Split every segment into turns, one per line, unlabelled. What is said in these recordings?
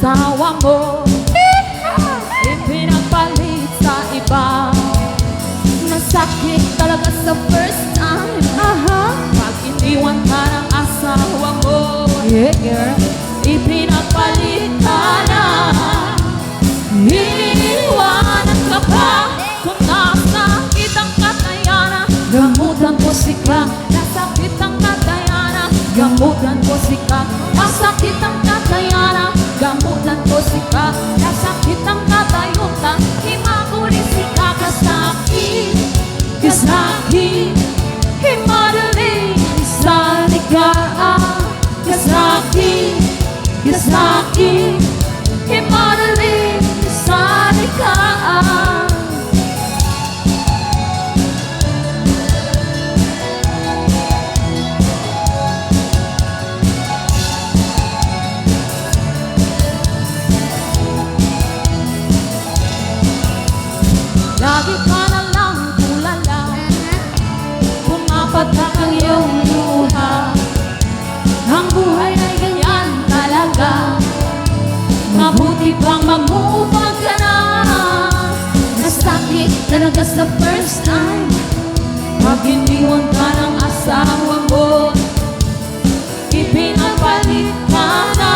asawa mo, ipinagpalit sa iba. Masakit talaga sa first time, pag iniwan ka ng asawa mo. Ipinagpalit ka na, iniiwanan ka pa. Kung nasakit ang katayanan, gamutan ko sika. Nasakit ang katayanan, gamutan ko sika. Masakit ang katayanan, gamutan ko sika. Nasakit ang katayutan, himagunin sika. Kasakit, kasakit, himadaling sa ligaan. Kasakit, kasakit, himadaling sa ligaan. Lagi ka na lang tulala, pumapatak ang iyong luha. Ang buhay ay ganyan talaga, mabuti pang mag-uupag ka na. Nasakit talaga sa first time, pag iniwan ka ng asawa mo. Ipinagpalit ka na,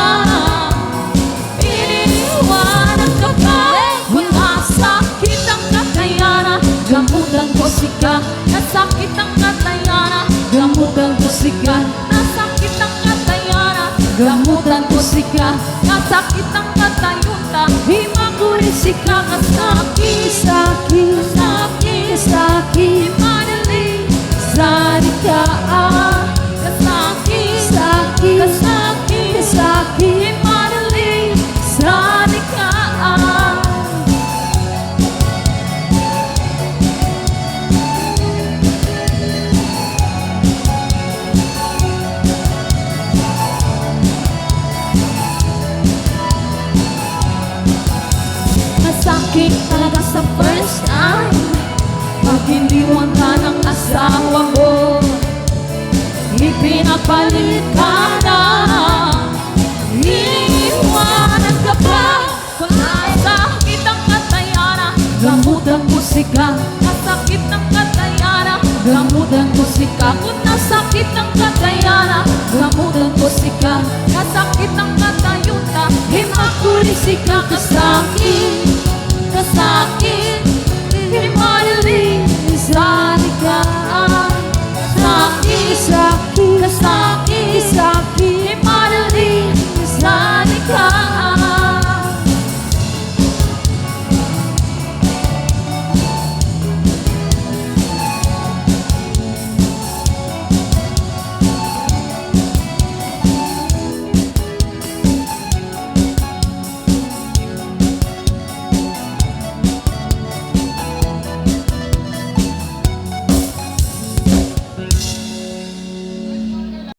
iniiwanan ka pa. Kung nasakit ang katayanan, gamutan ko sika. Nasakit ang katayanan, gamutan ko sika. Nasakit ang katayanan, gamutan ko sika. Nasakit ang katayutan, himaguri sika. Kasakit, sakit, sakit, sakit, himadaling sa likaan. Kasakit, sakit, kasakit, sakit, himadaling sa likaan. Masakit talaga sa first time, pag iniwan ka ng asawa mo. Ipinagpalit ka na, iniiwanan ka pa. Kung nasakit ang katayanan, gamutan ko sika. Nasakit ang katayanan, gamutan ko sika. Kung nasakit ang katayanan, gamutan ko sika. Nasakit ang katayutan, himaguri sika. Kasakit, kasakit, himadaling sa